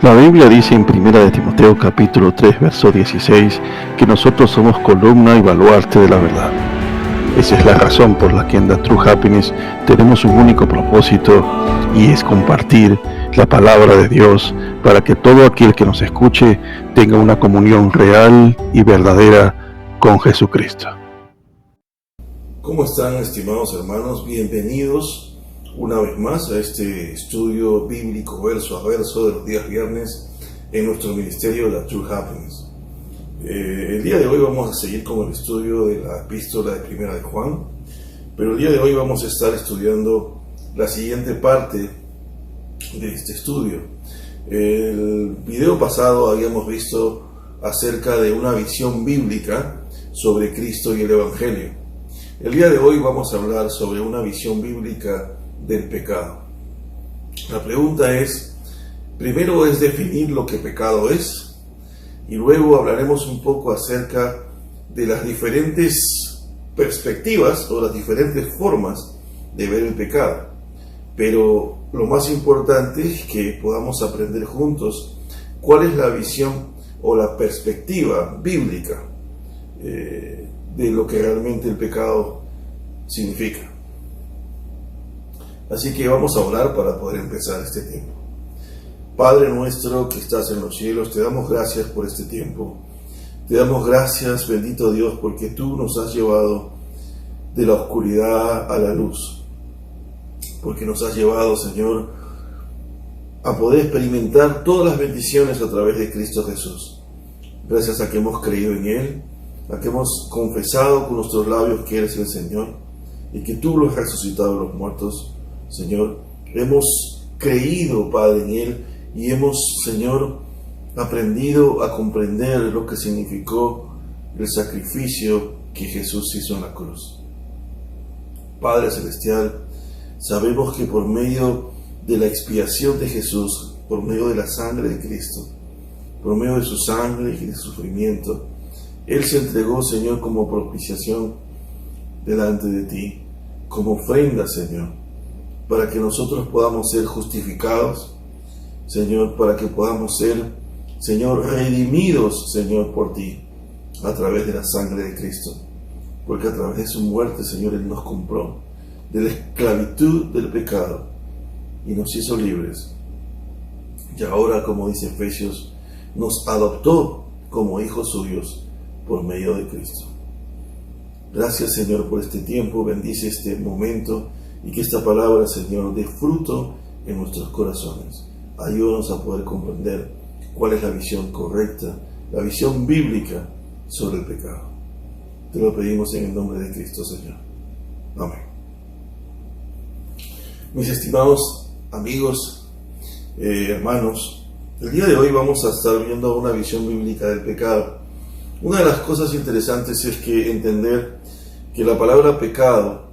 La Biblia dice en 1 de Timoteo capítulo 3, verso 16, que nosotros somos columna y baluarte de la verdad. Esa es la razón por la que en The True Happiness tenemos un único propósito, y es compartir la palabra de Dios para que todo aquel que nos escuche tenga una comunión real y verdadera con Jesucristo. ¿Cómo están, estimados hermanos? Bienvenidos una vez más a este estudio bíblico verso a verso de los días viernes en nuestro ministerio The True Happiness. El día de hoy vamos a seguir con el estudio de la epístola de Primera de Juan, pero el día de hoy vamos a estar estudiando la siguiente parte de este estudio. El video pasado habíamos visto acerca de una visión bíblica sobre Cristo y el Evangelio. El día de hoy vamos a hablar sobre una visión bíblica del pecado. La pregunta es, primero es definir lo que pecado es, y luego hablaremos un poco acerca de las diferentes perspectivas o las diferentes formas de ver el pecado. Pero lo más importante es que podamos aprender juntos cuál es la visión o la perspectiva bíblica de lo que realmente el pecado significa. Así que vamos a orar para poder empezar este tiempo. Padre nuestro que estás en los cielos, te damos gracias por este tiempo. Te damos gracias, bendito Dios, porque tú nos has llevado de la oscuridad a la luz. Porque nos has llevado, Señor, a poder experimentar todas las bendiciones a través de Cristo Jesús. Gracias a que hemos creído en Él, a que hemos confesado con nuestros labios que eres el Señor y que tú lo has resucitado de los muertos. Señor, hemos creído, Padre, en Él y hemos, Señor, aprendido a comprender lo que significó el sacrificio que Jesús hizo en la cruz. Padre Celestial, sabemos que por medio de la expiación de Jesús, por medio de la sangre de Cristo, por medio de su sangre y de su sufrimiento, Él se entregó, Señor, como propiciación delante de ti, como ofrenda, Señor, para que nosotros podamos ser justificados, Señor, para que podamos ser, Señor, redimidos, Señor, por ti, a través de la sangre de Cristo. Porque a través de su muerte, Señor, Él nos compró de la esclavitud del pecado y nos hizo libres. Y ahora, como dice Efesios, nos adoptó como hijos suyos por medio de Cristo. Gracias, Señor, por este tiempo. Bendice este momento y que esta palabra, Señor, dé fruto en nuestros corazones. Ayúdanos a poder comprender cuál es la visión correcta, la visión bíblica sobre el pecado. Te lo pedimos en el nombre de Cristo, Señor. Amén. Mis estimados amigos, hermanos, el día de hoy vamos a estar viendo una visión bíblica del pecado. Una de las cosas interesantes es que entender que la palabra pecado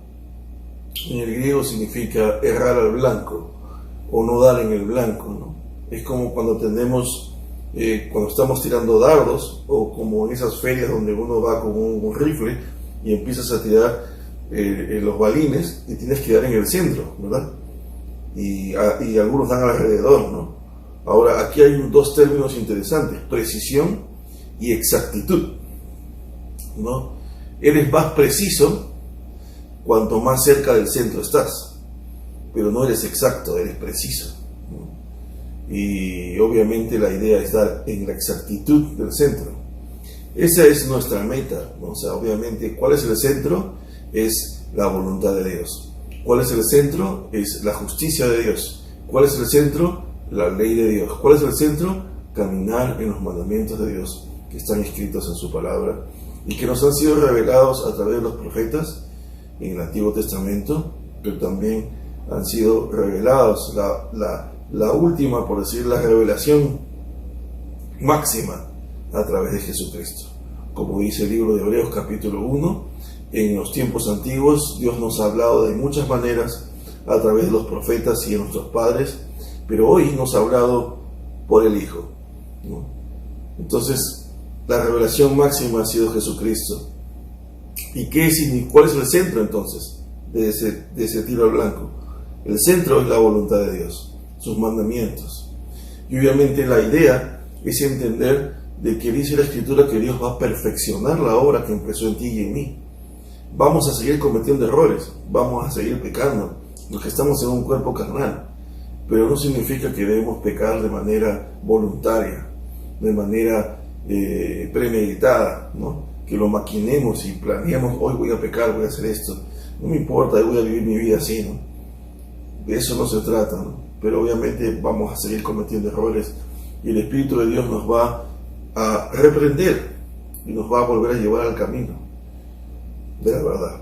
en el griego significa errar al blanco o no dar en el blanco, ¿no? Es como cuando cuando estamos tirando dardos, o como en esas ferias donde uno va con un rifle y empiezas a tirar los balines y tienes que dar en el centro, ¿verdad? Y algunos dan alrededor, ¿no? Ahora, aquí hay dos términos interesantes: precisión y exactitud, ¿no? Eres más preciso cuanto más cerca del centro estás, pero no eres exacto, eres preciso, ¿no? Y obviamente la idea es dar en la exactitud del centro. Esa es nuestra meta, ¿no? O sea, obviamente, ¿cuál es el centro? Es la voluntad de Dios. ¿Cuál es el centro? Es la justicia de Dios. ¿Cuál es el centro? La ley de Dios. ¿Cuál es el centro? Caminar en los mandamientos de Dios que están escritos en su palabra y que nos han sido revelados a través de los profetas en el Antiguo Testamento, pero también han sido revelados, la última, por decir, la revelación máxima a través de Jesucristo. Como dice el libro de Hebreos capítulo 1, en los tiempos antiguos Dios nos ha hablado de muchas maneras a través de los profetas y de nuestros padres, pero hoy nos ha hablado por el Hijo, ¿no? Entonces, la revelación máxima ha sido Jesucristo. ¿Y cuál es el centro entonces de ese tiro al blanco? El centro es la voluntad de Dios, sus mandamientos. Y obviamente la idea es entender de que dice la Escritura que Dios va a perfeccionar la obra que empezó en ti y en mí. Vamos a seguir cometiendo errores, vamos a seguir pecando, porque estamos en un cuerpo carnal, pero no significa que debemos pecar de manera voluntaria, de manera premeditada, ¿no? Que lo maquinemos y planeemos, hoy voy a pecar, voy a hacer esto, no me importa, voy a vivir mi vida así, ¿no? De eso no se trata, ¿no? Pero obviamente vamos a seguir cometiendo errores y el Espíritu de Dios nos va a reprender y nos va a volver a llevar al camino de la verdad.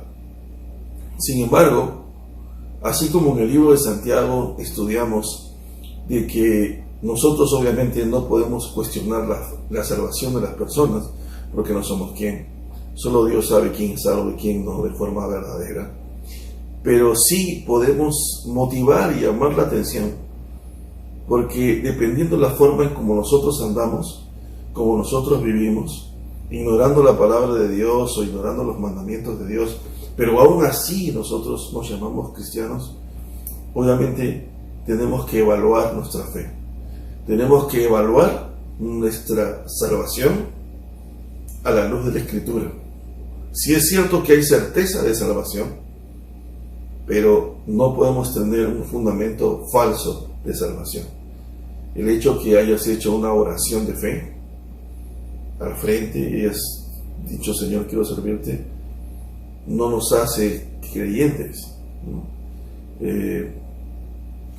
Sin embargo, así como en el libro de Santiago estudiamos de que nosotros obviamente no podemos cuestionar la salvación de las personas, porque no somos quien. Solo Dios sabe quién es salvo y quién no de forma verdadera. Pero sí podemos motivar y llamar la atención, porque dependiendo de la forma en como nosotros andamos, como nosotros vivimos, ignorando la palabra de Dios o ignorando los mandamientos de Dios, pero aún así nosotros nos llamamos cristianos, obviamente tenemos que evaluar nuestra fe. Tenemos que evaluar nuestra salvación a la luz de la Escritura. Si es cierto que hay certeza de salvación, pero no podemos tener un fundamento falso de salvación. El hecho que hayas hecho una oración de fe al frente y hayas dicho, Señor, quiero servirte, no nos hace creyentes, ¿no?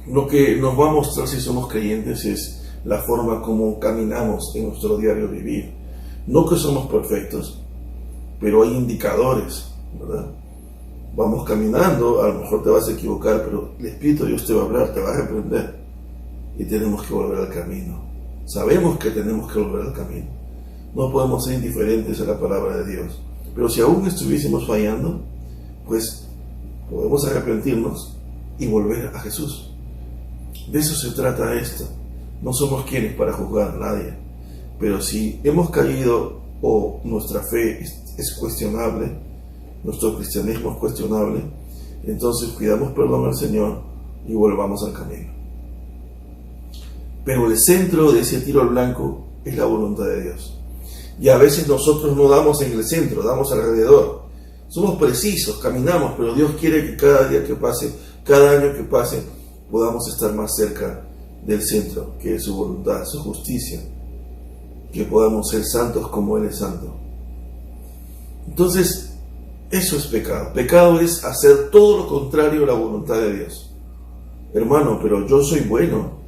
Lo que nos va a mostrar si somos creyentes es la forma como caminamos en nuestro diario vivir. No que somos perfectos, pero hay indicadores, ¿verdad? Vamos caminando, a lo mejor te vas a equivocar, pero el Espíritu de Dios te va a hablar, te va a reprender y tenemos que volver al camino. Sabemos que tenemos que volver al camino. No podemos ser indiferentes a la palabra de Dios. Pero si aún estuviésemos fallando, pues podemos arrepentirnos y volver a Jesús. De eso se trata esto. No somos quienes para juzgar a nadie. Pero si hemos caído o nuestra fe es cuestionable, nuestro cristianismo es cuestionable, entonces pidamos perdón al Señor y volvamos al camino. Pero el centro de ese tiro al blanco es la voluntad de Dios. Y a veces nosotros no damos en el centro, damos alrededor. Somos precisos, caminamos, pero Dios quiere que cada día que pase, cada año que pase, podamos estar más cerca del centro, que es su voluntad, su justicia, que podamos ser santos como Él es santo. Entonces, eso es pecado. Pecado es hacer todo lo contrario a la voluntad de Dios. Hermano, pero yo soy bueno.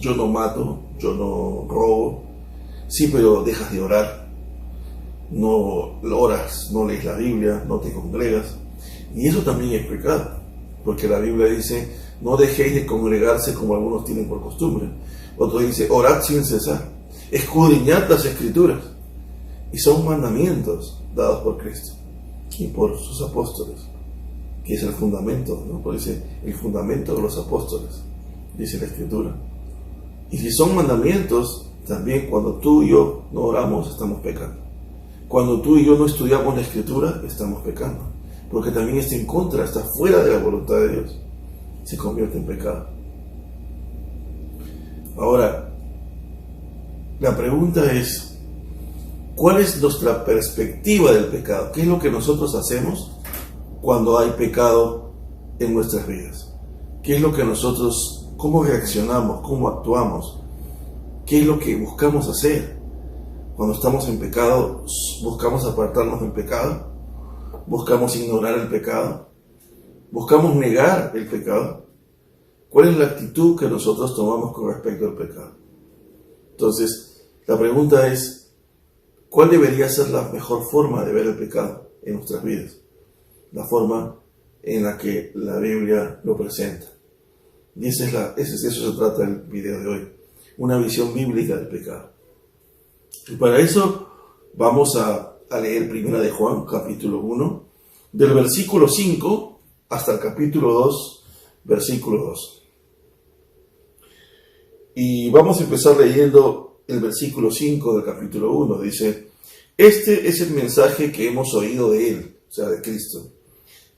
Yo no mato, yo no robo. Sí, pero dejas de orar. No oras, no lees la Biblia, no te congregas. Y eso también es pecado. Porque la Biblia dice, no dejéis de congregarse como algunos tienen por costumbre. Otro dice, orad sin cesar. Escudriñad las Escrituras. Y son mandamientos dados por Cristo y por sus apóstoles, que es el fundamento, ¿no? Porque dice, el fundamento de los apóstoles, dice la Escritura. Y si son mandamientos, también cuando tú y yo no oramos, estamos pecando. Cuando tú y yo no estudiamos la Escritura, estamos pecando. Porque también está en contra, está fuera de la voluntad de Dios. Se convierte en pecado. Ahora, la pregunta es, ¿cuál es nuestra perspectiva del pecado? ¿Qué es lo que nosotros hacemos cuando hay pecado en nuestras vidas? ¿Qué es lo que nosotros, cómo reaccionamos, cómo actuamos? ¿Qué es lo que buscamos hacer? Cuando estamos en pecado, ¿buscamos apartarnos del pecado? ¿Buscamos ignorar el pecado? ¿Buscamos negar el pecado? ¿Cuál es la actitud que nosotros tomamos con respecto al pecado? Entonces, la pregunta es, ¿cuál debería ser la mejor forma de ver el pecado en nuestras vidas? La forma en la que la Biblia lo presenta. Y eso se trata el video de hoy. Una visión bíblica del pecado. Y para eso vamos a leer 1 de Juan, capítulo 1, del versículo 5 hasta el capítulo 2, versículo 2. Y vamos a empezar leyendo el versículo 5 del capítulo 1. Dice, este es el mensaje que hemos oído de Él, o sea, de Cristo.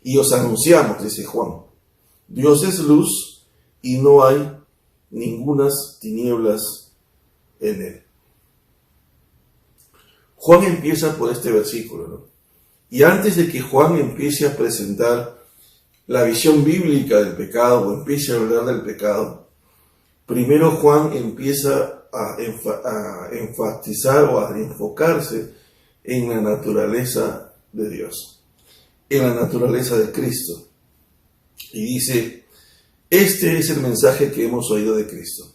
Y os anunciamos, dice Juan, Dios es luz y no hay ningunas tinieblas en él. Juan empieza por este versículo, ¿no? Y antes de que Juan empiece a presentar la visión bíblica del pecado o empiece a hablar del pecado, primero Juan empieza a enfatizar o a enfocarse en la naturaleza de Dios, en la naturaleza de Cristo. Y dice, este es el mensaje que hemos oído de Cristo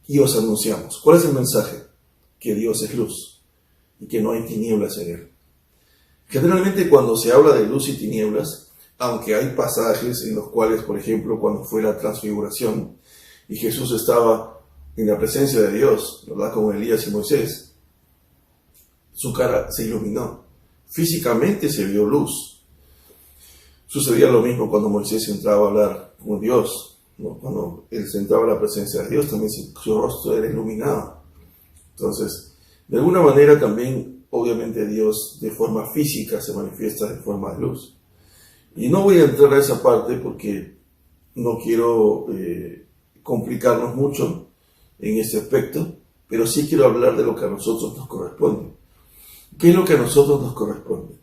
y os anunciamos. ¿Cuál es el mensaje? Que Dios es luz y que no hay tinieblas en él. Generalmente cuando se habla de luz y tinieblas, aunque hay pasajes en los cuales, por ejemplo, cuando fue la transfiguración y Jesús estaba en la presencia de Dios, ¿verdad?, con Elías y Moisés, su cara se iluminó, físicamente se vio luz. Sucedía lo mismo cuando Moisés entraba a hablar con Dios, ¿no? Cuando él se entraba a la presencia de Dios, también su rostro era iluminado. Entonces, de alguna manera también, obviamente, Dios de forma física se manifiesta de forma de luz. Y no voy a entrar a esa parte porque no quiero complicarnos mucho en ese aspecto, pero sí quiero hablar de lo que a nosotros nos corresponde. ¿Qué es lo que a nosotros nos corresponde?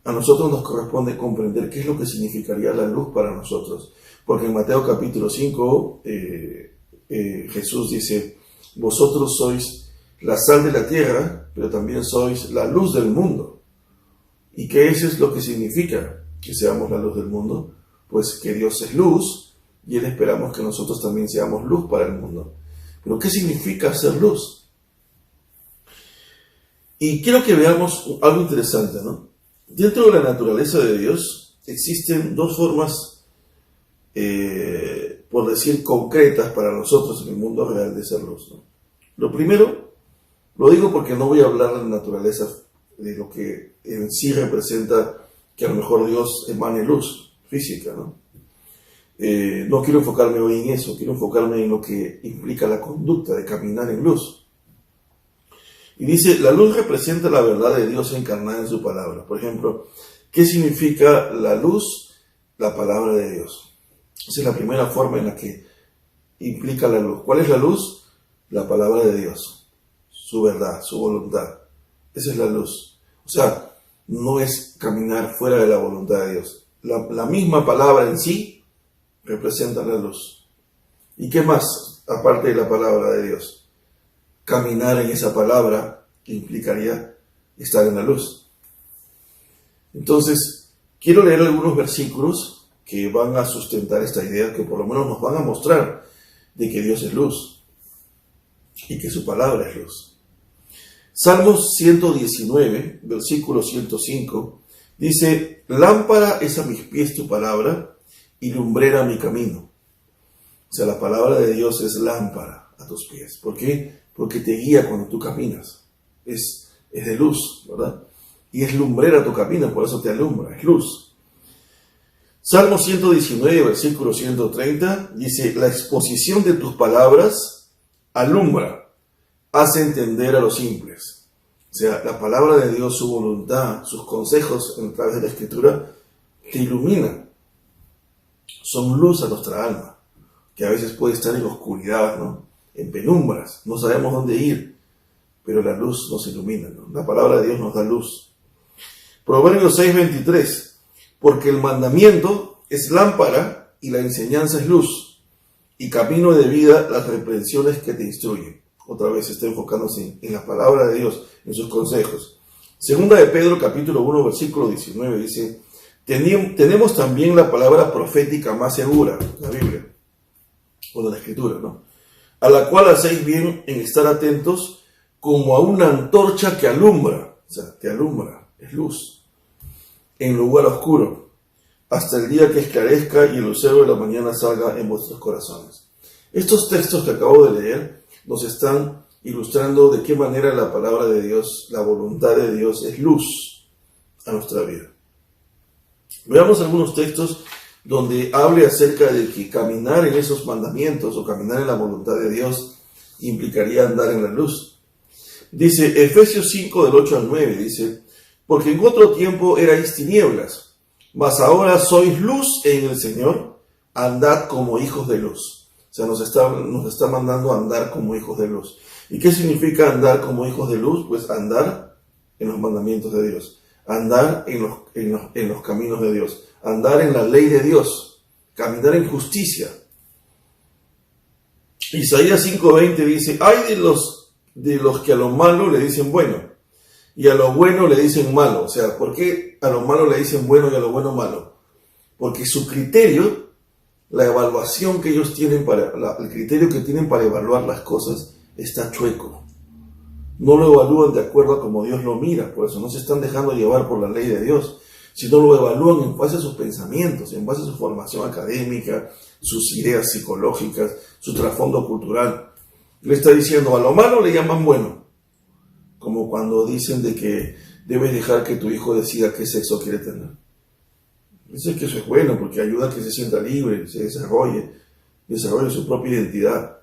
A nosotros nos corresponde comprender qué es lo que significaría la luz para nosotros. Porque en Mateo capítulo 5, Jesús dice, vosotros sois la sal de la tierra, pero también sois la luz del mundo. ¿Y qué es lo que significa que seamos la luz del mundo? Pues que Dios es luz y Él esperamos que nosotros también seamos luz para el mundo. Pero ¿qué significa ser luz? Y quiero que veamos algo interesante, ¿no? Dentro de la naturaleza de Dios existen dos formas, por decir, concretas para nosotros en el mundo real de ser luz, ¿no? Lo primero, lo digo porque no voy a hablar de la naturaleza, de lo que en sí representa que a lo mejor Dios emane luz física, ¿no? No quiero enfocarme hoy en eso, quiero enfocarme en lo que implica la conducta de caminar en luz. Y dice, la luz representa la verdad de Dios encarnada en su palabra. Por ejemplo, ¿qué significa la luz? La palabra de Dios. Esa es la primera forma en la que implica la luz. ¿Cuál es la luz? La palabra de Dios, su verdad, su voluntad. Esa es la luz. O sea, no es caminar fuera de la voluntad de Dios. La misma palabra en sí representa la luz. ¿Y qué más, aparte de la palabra de Dios? Caminar en esa palabra implicaría estar en la luz. Entonces, quiero leer algunos versículos que van a sustentar esta idea, que por lo menos nos van a mostrar de que Dios es luz y que su palabra es luz. Salmos 119, versículo 105, dice, lámpara es a mis pies tu palabra y lumbrera mi camino. O sea, la palabra de Dios es lámpara a tus pies. ¿Por qué? Porque te guía cuando tú caminas. Es de luz, ¿verdad? Y es lumbrera tu camino, por eso te alumbra, es luz. Salmo 119, versículo 130, dice, la exposición de tus palabras alumbra, hace entender a los simples. O sea, la palabra de Dios, su voluntad, sus consejos a través de la Escritura, te iluminan. Son luz a nuestra alma, que a veces puede estar en oscuridad, ¿no? En penumbras, no sabemos dónde ir, pero la luz nos ilumina, ¿no? La palabra de Dios nos da luz. Proverbios 6:23, porque el mandamiento es lámpara y la enseñanza es luz, y camino de vida las reprensiones que te instruyen. Otra vez está enfocándose en la palabra de Dios, en sus consejos. Segunda de Pedro, capítulo 1, versículo 19, dice, tenemos también la palabra profética más segura, la Biblia, o la Escritura, ¿no? A la cual hacéis bien en estar atentos como a una antorcha que alumbra, o sea, te alumbra, es luz, en lugar oscuro, hasta el día que esclarezca y el lucero de la mañana salga en vuestros corazones. Estos textos que acabo de leer nos están ilustrando de qué manera la palabra de Dios, la voluntad de Dios es luz a nuestra vida. Veamos algunos textos donde hable acerca de que caminar en esos mandamientos o caminar en la voluntad de Dios implicaría andar en la luz. Dice Efesios 5 del 8 al 9, dice, porque en otro tiempo erais tinieblas, mas ahora sois luz en el Señor, andad como hijos de luz. O sea, nos está mandando a andar como hijos de luz. ¿Y qué significa andar como hijos de luz? Pues andar en los mandamientos de Dios, andar en los caminos de Dios, andar en la ley de Dios, caminar en justicia. Isaías 5:20 dice, hay de los que a lo malo le dicen bueno, y a lo bueno le dicen malo. O sea, ¿por qué a lo malo le dicen bueno y a lo bueno malo? Porque su criterio, la evaluación que ellos tienen el criterio que tienen para evaluar las cosas está chueco. No lo evalúan de acuerdo a como Dios lo mira, por eso no se están dejando llevar por la ley de Dios, sino lo evalúan en base a sus pensamientos, en base a su formación académica, sus ideas psicológicas, su trasfondo cultural. Le está diciendo, a lo malo le llaman bueno, como cuando dicen de que debes dejar que tu hijo decida qué sexo quiere tener. Dicen que eso es bueno porque ayuda a que se sienta libre, se desarrolle su propia identidad.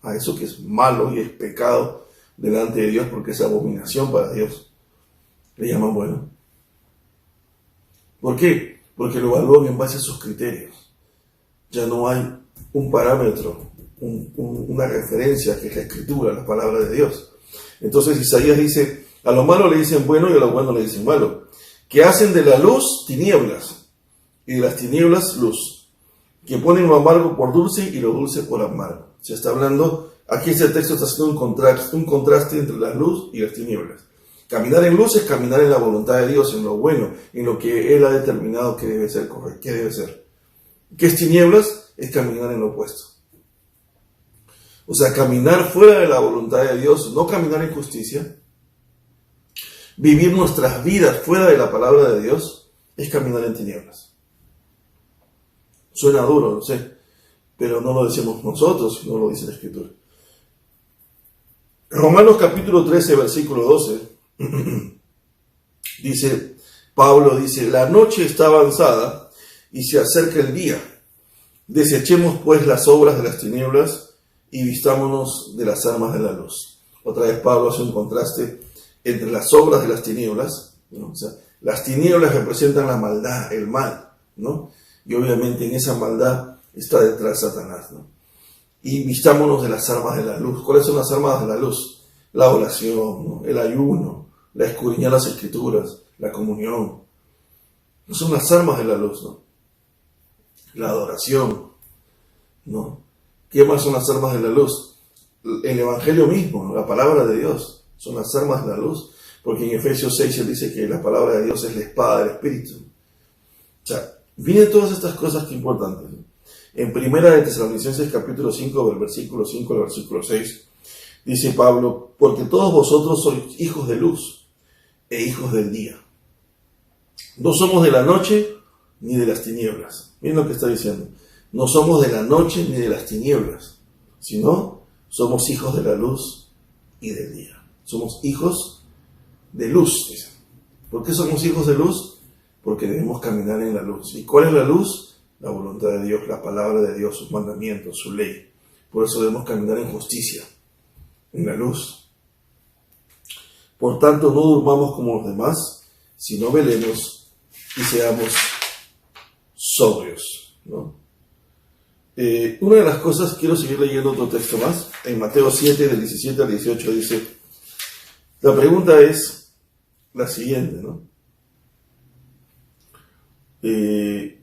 A eso que es malo y es pecado delante de Dios porque es abominación para Dios, le llaman bueno. ¿Por qué? Porque lo evalúan en base a sus criterios. Ya no hay un parámetro, una referencia que es la escritura, la palabra de Dios. Entonces Isaías dice, a lo malo le dicen bueno y a lo bueno le dicen malo. Que hacen de la luz tinieblas y de las tinieblas luz. Que ponen lo amargo por dulce y lo dulce por amargo. Se está hablando, aquí este texto está haciendo un contraste entre la luz y las tinieblas. Caminar en luz es caminar en la voluntad de Dios, en lo bueno, en lo que Él ha determinado que debe ser correcto, que debe ser. ¿Qué es tinieblas? Es caminar en lo opuesto. O sea, caminar fuera de la voluntad de Dios, no caminar en justicia, vivir nuestras vidas fuera de la palabra de Dios, es caminar en tinieblas. Suena duro, lo sé, pero no lo decimos nosotros, sino lo dice la Escritura. Romanos capítulo 13, versículo 12, Pablo dice, la noche está avanzada y se acerca el día. Desechemos pues las obras de las tinieblas y vistámonos de las armas de la luz. Otra vez Pablo hace un contraste entre las obras de las tinieblas, ¿no? O sea, las tinieblas representan la maldad, el mal, ¿no? Y obviamente en esa maldad está detrás Satanás, ¿no? Y vistámonos de las armas de la luz. ¿Cuáles son las armas de la luz? La oración, ¿no? El ayuno, la escudriñar las escrituras, la comunión. No son las armas de la luz, ¿no? La adoración, ¿no? ¿Qué más son las armas de la luz? El evangelio mismo, ¿no? La palabra de Dios, son las armas de la luz. Porque en Efesios 6 se dice que la palabra de Dios es la espada del Espíritu. O sea, vienen todas estas cosas que importantes, ¿no? En Primera de Tesalonicenses capítulo 5, del versículo 5 al versículo 6, dice Pablo, porque todos vosotros sois hijos de luz e hijos del día. No somos de la noche ni de las tinieblas. Miren lo que está diciendo. No somos de la noche ni de las tinieblas, sino somos hijos de la luz y del día. Somos hijos de luz, dice. ¿Por qué somos hijos de luz? Porque debemos caminar en la luz. ¿Y cuál es la luz? La voluntad de Dios, la palabra de Dios, sus mandamientos, su ley. Por eso debemos caminar en justicia, en la luz. Por tanto, no durmamos como los demás, sino velemos y seamos sobrios, ¿no? Una de las cosas, quiero seguir leyendo otro texto más, en Mateo 7, del 17 al 18, dice, la pregunta es la siguiente, ¿no?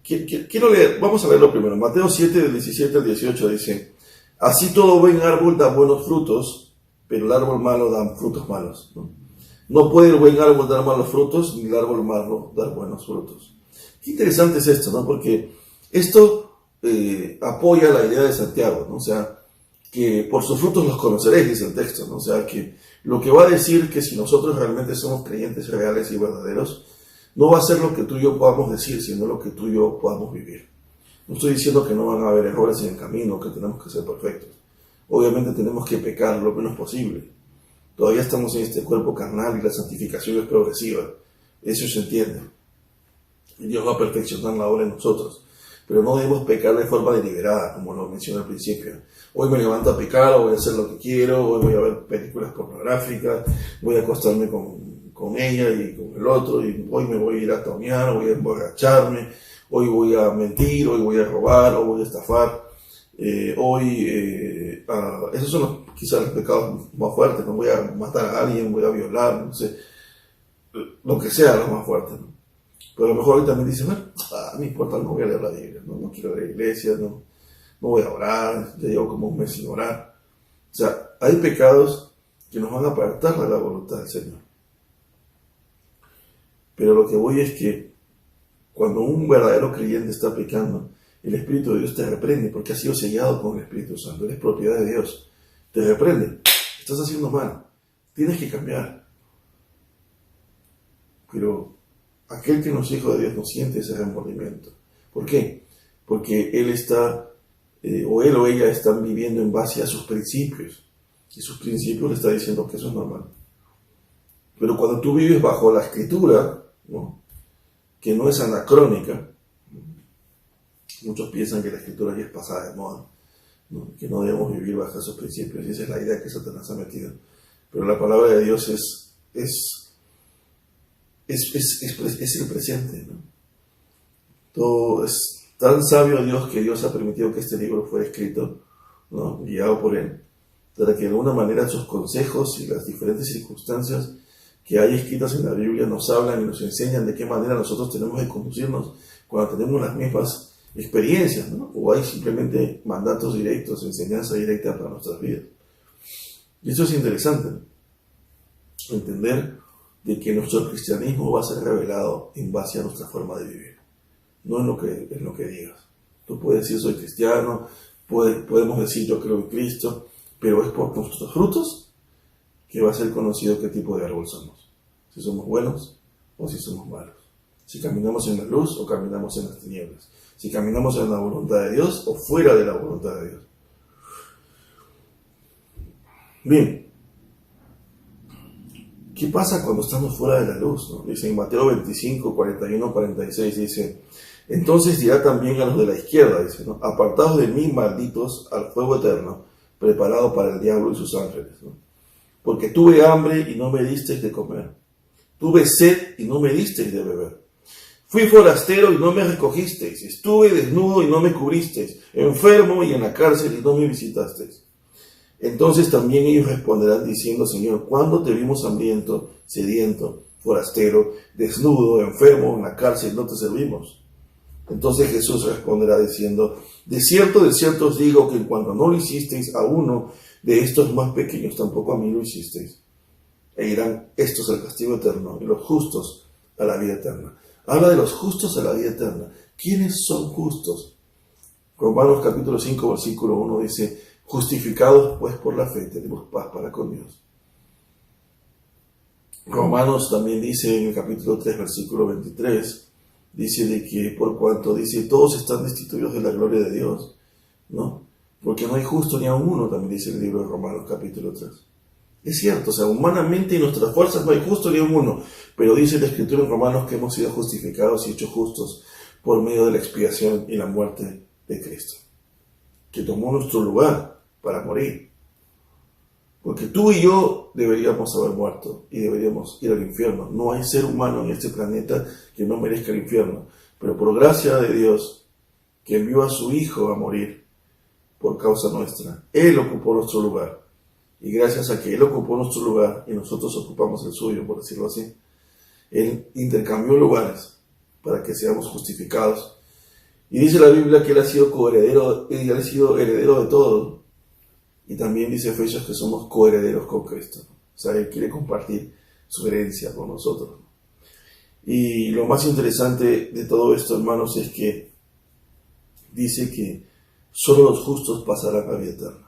Quiero leer, vamos a leerlo primero. Mateo 7, del 17 al 18 dice, así todo buen árbol da buenos frutos, pero el árbol malo da frutos malos, ¿no? No puede el buen árbol dar malos frutos, ni el árbol malo dar buenos frutos. Qué interesante es esto, ¿no? Porque esto apoya la idea de Santiago, ¿no? O sea, que por sus frutos los conoceréis, dice el texto, ¿no? O sea, que lo que va a decir que si nosotros realmente somos creyentes reales y verdaderos, no va a ser lo que tú y yo podamos decir, sino lo que tú y yo podamos vivir. No estoy diciendo que no van a haber errores en el camino, que tenemos que ser perfectos. Obviamente tenemos que pecar lo menos posible. Todavía estamos en este cuerpo carnal y la santificación es progresiva. Eso se entiende. Y Dios va a perfeccionar la obra en nosotros. Pero no debemos pecar de forma deliberada, como lo mencioné al principio. Hoy me levanto a pecar, o voy a hacer lo que quiero, hoy voy a ver películas pornográficas, voy a acostarme con ella y con el otro, y hoy me voy a ir a tonear, voy a emborracharme, hoy voy a mentir, hoy voy a robar, o voy a estafar. Esos son quizás los pecados más fuertes, no voy a matar a alguien, voy a violar, no sé, lo que sea lo más fuerte, ¿no? Pero a lo mejor hoy también dice, bueno, no importa, no voy a leer la Biblia, no quiero ir a la iglesia, no voy a orar, ya llevo como un mes sin orar. O sea, hay pecados que nos van a apartar de la voluntad del Señor. Pero lo que voy es que cuando un verdadero creyente está pecando, el Espíritu de Dios te reprende porque has sido sellado con el Espíritu Santo, eres propiedad de Dios. Te reprende, estás haciendo mal, tienes que cambiar. Pero aquel que no es hijo de Dios no siente ese remordimiento. ¿Por qué? Porque él o ella están viviendo en base a sus principios. Y sus principios le está diciendo que eso es normal. Pero cuando tú vives bajo la Escritura, ¿no?, que no es anacrónica, muchos piensan que la Escritura ya es pasada de moda, ¿no?, que no debemos vivir bajo esos principios, y esa es la idea que Satanás ha metido. Pero la palabra de Dios es el presente, ¿no? Todo es tan sabio Dios que Dios ha permitido que este libro fuera escrito, ¿no?, guiado por Él, para que de alguna manera sus consejos y las diferentes circunstancias que hay escritas en la Biblia nos hablan y nos enseñan de qué manera nosotros tenemos que conducirnos cuando tenemos las mismas experiencias, ¿no? O hay simplemente mandatos directos, enseñanza directa para nuestras vidas. Y eso es interesante, ¿no?, entender de que nuestro cristianismo va a ser revelado en base a nuestra forma de vivir, no en lo que digas. Tú puedes decir soy cristiano, podemos decir yo creo en Cristo, pero es por nuestros frutos que va a ser conocido qué tipo de árbol somos. Si somos buenos o si somos malos. Si caminamos en la luz o caminamos en las tinieblas. Si caminamos en la voluntad de Dios o fuera de la voluntad de Dios. Bien. ¿Qué pasa cuando estamos fuera de la luz, ¿no? Dice en Mateo 25, 41, 46, dice: entonces dirá también a los de la izquierda, dice, ¿no?, apartados de mí, malditos, al fuego eterno, preparado para el diablo y sus ángeles, ¿no? Porque tuve hambre y no me disteis de comer. Tuve sed y no me disteis de beber. Fui forastero y no me recogisteis. Estuve desnudo y no me cubristeis. Enfermo y en la cárcel y no me visitasteis. Entonces también ellos responderán diciendo: Señor, ¿cuándo te vimos hambriento, sediento, forastero, desnudo, enfermo, en la cárcel, no te servimos? Entonces Jesús responderá diciendo: de cierto os digo que en cuanto no lo hicisteis a uno de estos más pequeños, tampoco a mí lo hicisteis. E irán estos al castigo eterno y los justos a la vida eterna. Habla de los justos a la vida eterna. ¿Quiénes son justos? Romanos capítulo 5, versículo 1 dice: justificados pues por la fe, tenemos paz para con Dios. Romanos también dice en el capítulo 3, versículo 23, dice de que por cuanto dice todos están destituidos de la gloria de Dios, ¿no? Porque no hay justo ni a uno, también dice el libro de Romanos capítulo 3. Es cierto, o sea, humanamente en nuestras fuerzas no hay justo ni a uno, pero dice la Escritura en Romanos que hemos sido justificados y hechos justos por medio de la expiación y la muerte de Cristo, que tomó nuestro lugar para morir. Porque tú y yo deberíamos haber muerto y deberíamos ir al infierno. No hay ser humano en este planeta que no merezca el infierno, pero por gracia de Dios, que envió a su Hijo a morir por causa nuestra, Él ocupó nuestro lugar. Y gracias a que Él ocupó nuestro lugar y nosotros ocupamos el suyo, por decirlo así, Él intercambió lugares para que seamos justificados. Y dice la Biblia que Él ha sido coheredero, Él ha sido heredero de todo. Y también dice Efesios que somos coherederos con Cristo. O sea, Él quiere compartir su herencia con nosotros. Y lo más interesante de todo esto, hermanos, es que dice que solo los justos pasarán a la vida eterna.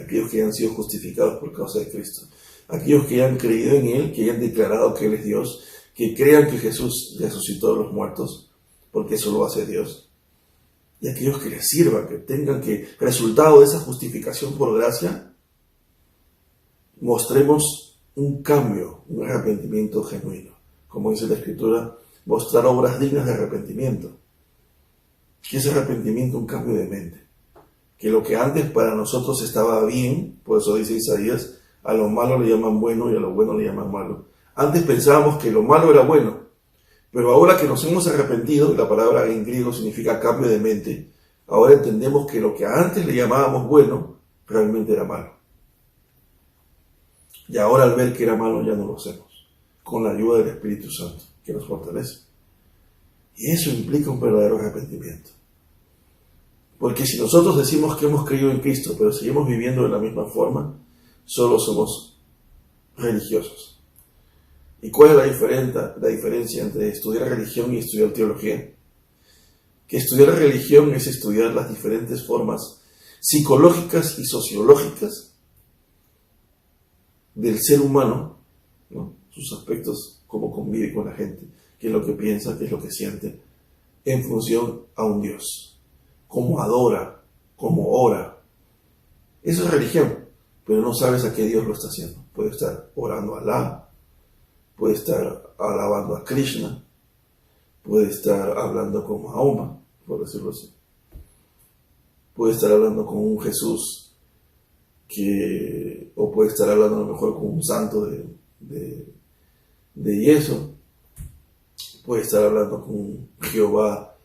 Aquellos que han sido justificados por causa de Cristo. Aquellos que han creído en Él, que hayan declarado que Él es Dios, que crean que Jesús resucitó de los muertos, porque eso lo hace Dios. Y aquellos que les sirvan, que tengan que, resultado de esa justificación por gracia, mostremos un cambio, un arrepentimiento genuino. Como dice la Escritura, mostrar obras dignas de arrepentimiento. ¿Qué es arrepentimiento? Un cambio de mente. Que lo que antes para nosotros estaba bien, por eso dice Isaías, a lo malo le llaman bueno y a lo bueno le llaman malo. Antes pensábamos que lo malo era bueno, pero ahora que nos hemos arrepentido, la palabra en griego significa cambio de mente, ahora entendemos que lo que antes le llamábamos bueno, realmente era malo. Y ahora al ver que era malo ya no lo hacemos, con la ayuda del Espíritu Santo, que nos fortalece. Y eso implica un verdadero arrepentimiento. Porque si nosotros decimos que hemos creído en Cristo, pero seguimos viviendo de la misma forma, solo somos religiosos. ¿Y cuál es la diferencia entre estudiar religión y estudiar teología? Que estudiar religión es estudiar las diferentes formas psicológicas y sociológicas del ser humano, ¿no? Sus aspectos, cómo convive con la gente, qué es lo que piensa, qué es lo que siente, en función a un Dios, cómo adora, cómo ora. Eso es religión, pero no sabes a qué Dios lo está haciendo. Puede estar orando a Alá, puede estar alabando a Krishna, puede estar hablando con Mahoma, por decirlo así. Puede estar hablando con un Jesús, o puede estar hablando a lo mejor con un santo de yeso, puede estar hablando con Jehová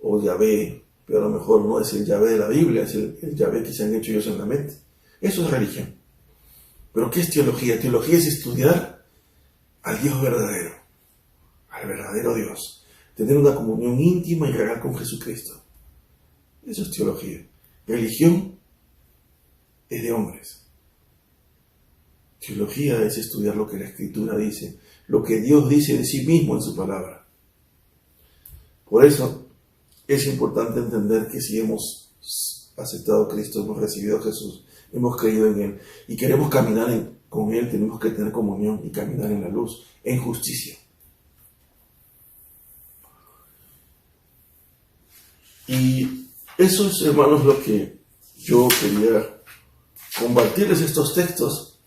o Yahvé, pero a lo mejor no es el Yahvé de la Biblia, es el Yahvé que se han hecho ellos en la mente. Eso es religión. ¿Pero qué es teología? Teología es estudiar al Dios verdadero, al verdadero Dios. Tener una comunión íntima y real con Jesucristo. Eso es teología. Religión es de hombres. Teología es estudiar lo que la Escritura dice, lo que Dios dice de sí mismo en su palabra. Por eso es importante entender que si hemos aceptado a Cristo, hemos recibido a Jesús, hemos creído en Él y queremos caminar con Él, tenemos que tener comunión y caminar en la luz, en justicia. Y eso es, hermanos, lo que yo quería compartirles estos textos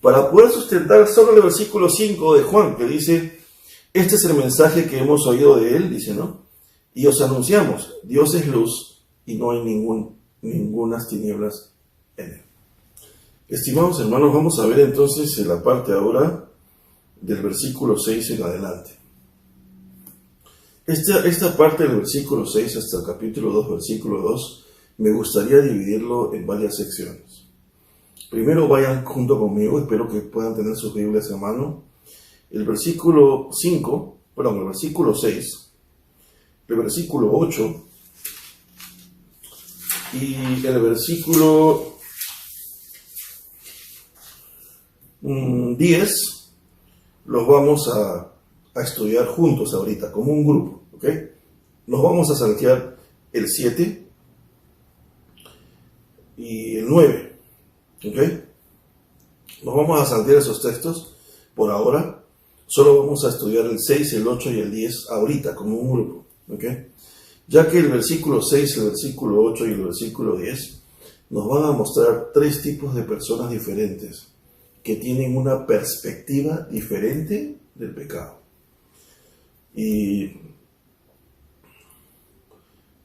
para poder sustentar solo el versículo 5 de Juan, que dice, este es el mensaje que hemos oído de Él, dice, ¿no? Y os anunciamos, Dios es luz y no hay ningunas tinieblas en Él. Estimados hermanos, vamos a ver entonces en la parte ahora del versículo 6 en adelante. Esta parte del versículo 6 hasta el capítulo 2, versículo 2, me gustaría dividirlo en varias secciones. Primero vayan junto conmigo, espero que puedan tener sus Biblias a mano. El versículo 6, el versículo 8 y el versículo 10 los vamos a estudiar juntos ahorita, como un grupo, ¿ok? Nos vamos a saltear el 7 y el 9, ¿ok? Nos vamos a saltear esos textos por ahora. Solo vamos a estudiar el 6, el 8 y el 10 ahorita, como un grupo, ¿ok? Ya que el versículo 6, el versículo 8 y el versículo 10 nos van a mostrar tres tipos de personas diferentes que tienen una perspectiva diferente del pecado. Y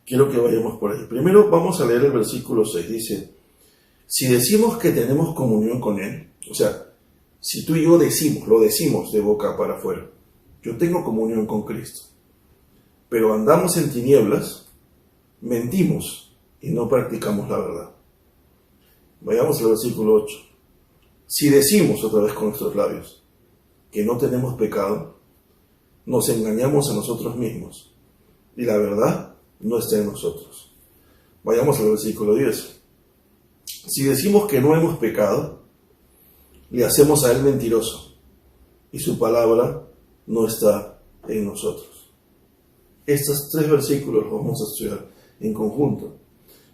quiero que vayamos por ahí. Primero vamos a leer el versículo 6. Dice, si decimos que tenemos comunión con Él, o sea, si tú y yo lo decimos de boca para afuera, yo tengo comunión con Cristo, pero andamos en tinieblas, mentimos y no practicamos la verdad. Vayamos al versículo 8. Si decimos otra vez con nuestros labios que no tenemos pecado, nos engañamos a nosotros mismos y la verdad no está en nosotros. Vayamos al versículo 10. Si decimos que no hemos pecado, le hacemos a Él mentiroso y su palabra no está en nosotros. Estos tres versículos los vamos a estudiar en conjunto.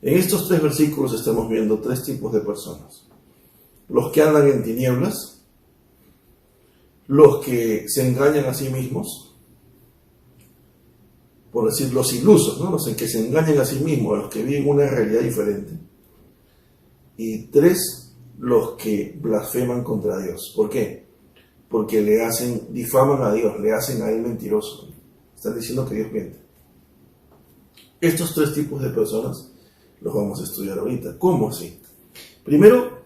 En estos tres versículos estamos viendo tres tipos de personas. Los que andan en tinieblas, los que se engañan a sí mismos, por decir los ilusos, ¿no? Los que se engañan a sí mismos, los que viven una realidad diferente. Y tres, los que blasfeman contra Dios. ¿Por qué? Porque difaman a Dios, le hacen a Él mentiroso. Están diciendo que Dios miente. Estos tres tipos de personas los vamos a estudiar ahorita. ¿Cómo así? Primero,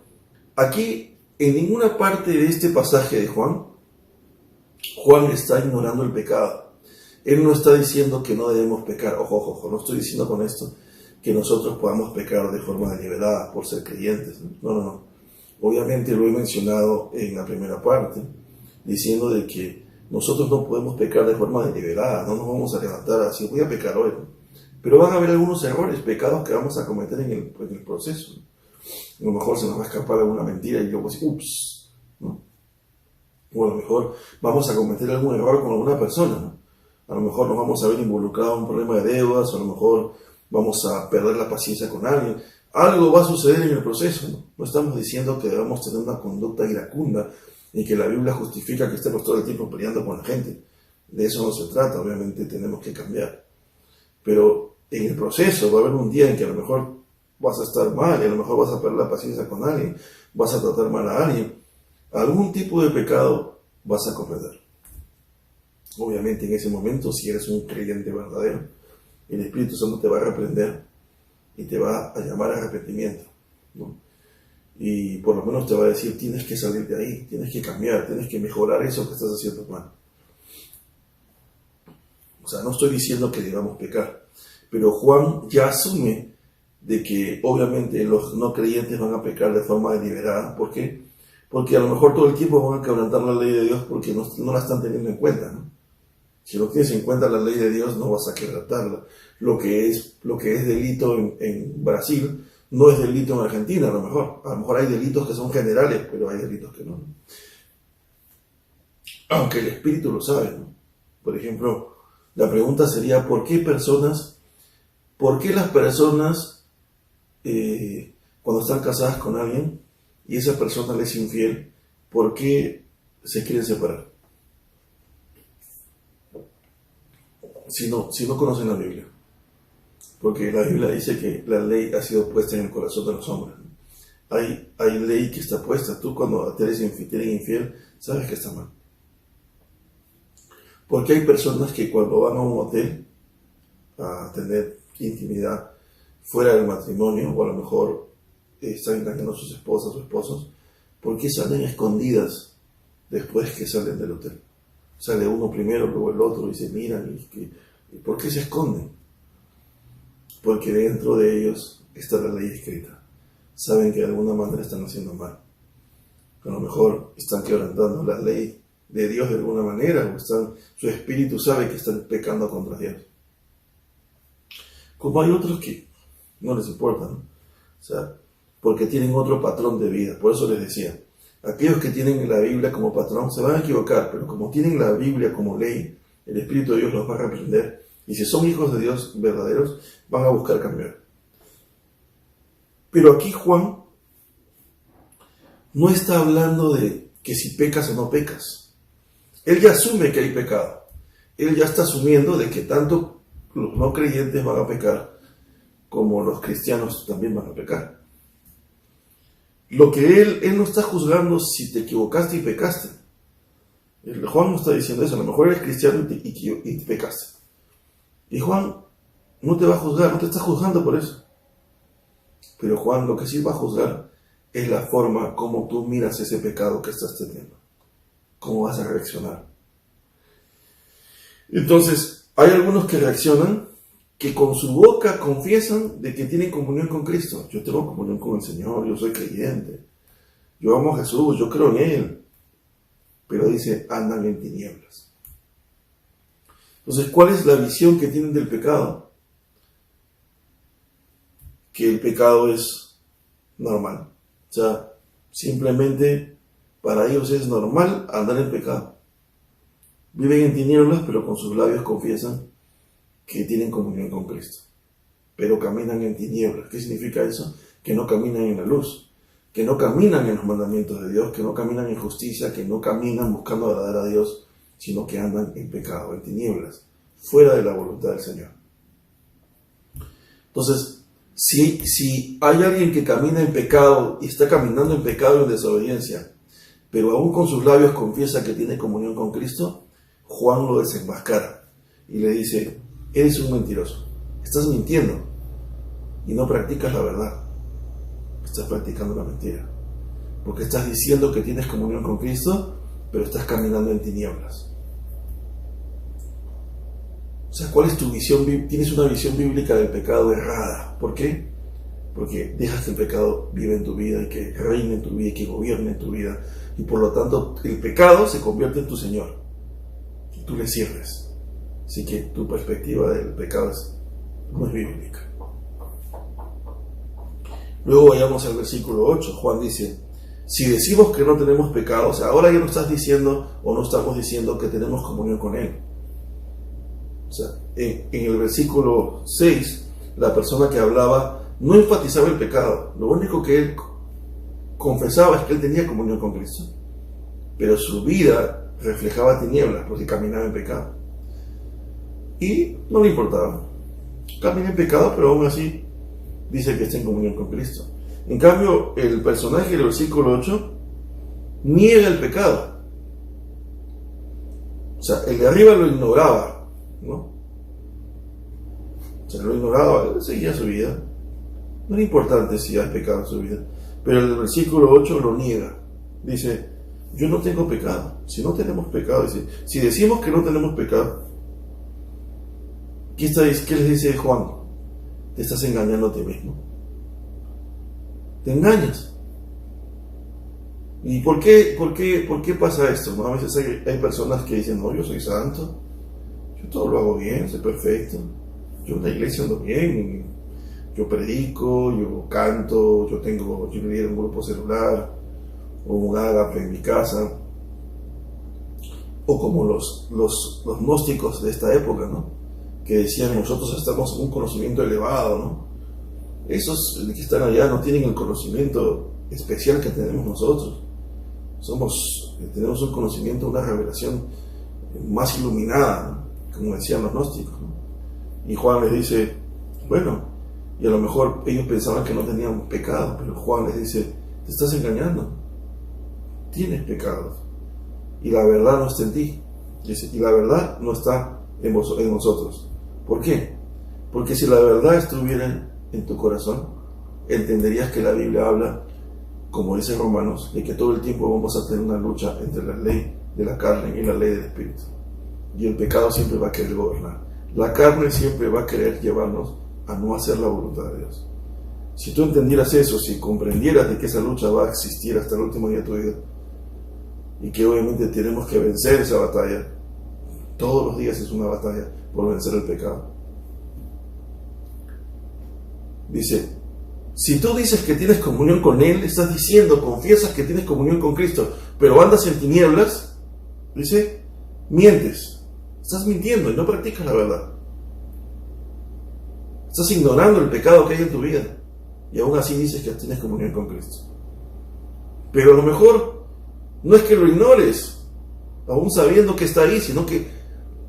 aquí en ninguna parte de este pasaje de Juan está ignorando el pecado. Él no está diciendo que no debemos pecar. Ojo, no estoy diciendo con esto que nosotros podamos pecar de forma deliberada por ser creyentes. No. Obviamente lo he mencionado en la primera parte, diciendo de que nosotros no podemos pecar de forma deliberada, no nos vamos a levantar así, voy a pecar hoy, ¿no? Pero van a haber algunos errores, pecados que vamos a cometer en el proceso. A lo mejor se nos va a escapar alguna mentira y luego así, ups, ¿no? O a lo mejor vamos a cometer algún error con alguna persona, ¿no? A lo mejor nos vamos a ver involucrados en un problema de deudas, o a lo mejor vamos a perder la paciencia con alguien. Algo va a suceder en el proceso, ¿no? No estamos diciendo que debamos tener una conducta iracunda y que la Biblia justifica que estemos todo el tiempo peleando con la gente. De eso no se trata, obviamente tenemos que cambiar. Pero en el proceso va a haber un día en que a lo mejor vas a estar mal, y a lo mejor vas a perder la paciencia con alguien, vas a tratar mal a alguien. Algún tipo de pecado vas a cometer. Obviamente en ese momento, si eres un creyente verdadero, el Espíritu Santo te va a reprender y te va a llamar a arrepentimiento, ¿no? Y por lo menos te va a decir, tienes que salir de ahí, tienes que cambiar, tienes que mejorar eso que estás haciendo mal. O sea, no estoy diciendo que debamos pecar, pero Juan ya asume de que obviamente los no creyentes van a pecar de forma deliberada. ¿Por qué? Porque a lo mejor todo el tiempo van a quebrantar la ley de Dios porque no la están teniendo en cuenta, ¿no? Si no tienes en cuenta la ley de Dios, no vas a quebrantarla. Lo que es delito en Brasil no es delito en Argentina, a lo mejor. A lo mejor hay delitos que son generales, pero hay delitos que no. Aunque el Espíritu lo sabe, ¿no? Por ejemplo, la pregunta sería, ¿por qué las personas cuando están casadas con alguien y esa persona les es infiel, por qué se quieren separar? Si no conocen la Biblia. Porque la Biblia dice que la ley ha sido puesta en el corazón de los hombres. Hay ley que está puesta. Tú cuando te eres infiel, sabes que está mal. Porque hay personas que cuando van a un hotel a tener intimidad fuera del matrimonio, o a lo mejor están engañando a sus esposas o esposos, ¿por qué salen escondidas después que salen del hotel? Sale uno primero, luego el otro, y se miran. ¿Y por qué se esconden? Porque dentro de ellos está la ley escrita. Saben que de alguna manera están haciendo mal. A lo mejor están quebrantando la ley de Dios de alguna manera, o su espíritu sabe que están pecando contra Dios. Como hay otros que no les importa, ¿no? O sea, porque tienen otro patrón de vida. Por eso les decía, aquellos que tienen la Biblia como patrón se van a equivocar, pero como tienen la Biblia como ley, el Espíritu de Dios los va a reprender. Y si son hijos de Dios verdaderos, van a buscar cambiar. Pero aquí Juan no está hablando de que si pecas o no pecas. Él ya asume que hay pecado. Él ya está asumiendo de que tanto los no creyentes van a pecar como los cristianos también van a pecar. Lo que él no está juzgando si te equivocaste y pecaste. Juan no está diciendo eso. A lo mejor eres cristiano y pecaste. Y Juan no te va a juzgar, no te está juzgando por eso. Pero Juan lo que sí va a juzgar es la forma como tú miras ese pecado que estás teniendo. Cómo vas a reaccionar. Entonces, hay algunos que reaccionan que con su boca confiesan de que tienen comunión con Cristo. Yo tengo comunión con el Señor, yo soy creyente. Yo amo a Jesús, yo creo en Él. Pero dice, andan en tinieblas. Entonces, ¿cuál es la visión que tienen del pecado? Que el pecado es normal. O sea, simplemente para ellos es normal andar en pecado. Viven en tinieblas, pero con sus labios confiesan que tienen comunión con Cristo. Pero caminan en tinieblas. ¿Qué significa eso? Que no caminan en la luz. Que no caminan en los mandamientos de Dios. Que no caminan en justicia. Que no caminan buscando agradar a Dios. Sino que andan en pecado, en tinieblas, fuera de la voluntad del Señor. Entonces, si hay alguien que camina en pecado y está caminando en pecado y en desobediencia, pero aún con sus labios confiesa que tiene comunión con Cristo, Juan lo desenmascara y le dice, eres un mentiroso, estás mintiendo y no practicas la verdad, estás practicando la mentira, porque estás diciendo que tienes comunión con Cristo, pero estás caminando en tinieblas. O sea, ¿cuál es tu visión? Tienes una visión bíblica del pecado errada. ¿Por qué? Porque dejas que el pecado viva en tu vida y que reine en tu vida y que gobierne en tu vida. Y por lo tanto, el pecado se convierte en tu Señor. Y tú le sirves. Así que tu perspectiva del pecado no es bíblica. Luego vayamos al versículo 8. Juan dice, si decimos que no tenemos pecado, o sea, ahora ya no estás diciendo o no estamos diciendo que tenemos comunión con Él. O sea, en el versículo 6, la persona que hablaba no enfatizaba el pecado. Lo único que él confesaba es que él tenía comunión con Cristo. Pero su vida reflejaba tinieblas porque caminaba en pecado. Y no le importaba. Camina en pecado, pero aún así dice que está en comunión con Cristo. En cambio, el personaje del versículo 8 niega el pecado. O sea, el de arriba lo ignoraba, ¿no? O sea, lo ignoraba, él seguía su vida. No era importante si hay pecado en su vida. Pero el versículo 8 lo niega. Dice, yo no tengo pecado. Si no tenemos pecado, dice, si decimos que no tenemos pecado, ¿qué les dice Juan? Te estás engañando a ti mismo. Te engañas. ¿Y por qué pasa esto? ¿No? A veces hay personas que dicen, no, yo soy santo, yo todo lo hago bien, soy perfecto, yo en la iglesia ando bien, yo predico, yo canto, yo lidero un grupo celular, o un ágape en mi casa, o como los gnósticos de esta época, ¿no? Que decían, nosotros estamos en un conocimiento elevado, ¿no? Esos que están allá no tienen el conocimiento especial que tenemos nosotros. Tenemos un conocimiento, una revelación más iluminada, ¿no? Como decían los gnósticos, ¿no? Y Juan les dice, bueno, y a lo mejor ellos pensaban que no tenían pecado, pero Juan les dice, te estás engañando, tienes pecados, y la verdad no está en ti. Dice, y la verdad no está en nosotros. ¿Por qué? Porque si la verdad estuviera en tu corazón, entenderías que la Biblia habla, como dice Romanos, de que todo el tiempo vamos a tener una lucha entre la ley de la carne y la ley del Espíritu. Y el pecado siempre va a querer gobernar. La carne siempre va a querer llevarnos a no hacer la voluntad de Dios. Si tú entendieras eso, si comprendieras de que esa lucha va a existir hasta el último día de tu vida, y que obviamente tenemos que vencer esa batalla, todos los días es una batalla por vencer el pecado. Dice, si tú dices que tienes comunión con Él, estás diciendo, confiesas que tienes comunión con Cristo, pero andas en tinieblas, dice, mientes, estás mintiendo y no practicas la verdad. Estás ignorando el pecado que hay en tu vida y aún así dices que tienes comunión con Cristo. Pero a lo mejor no es que lo ignores, aún sabiendo que está ahí, sino que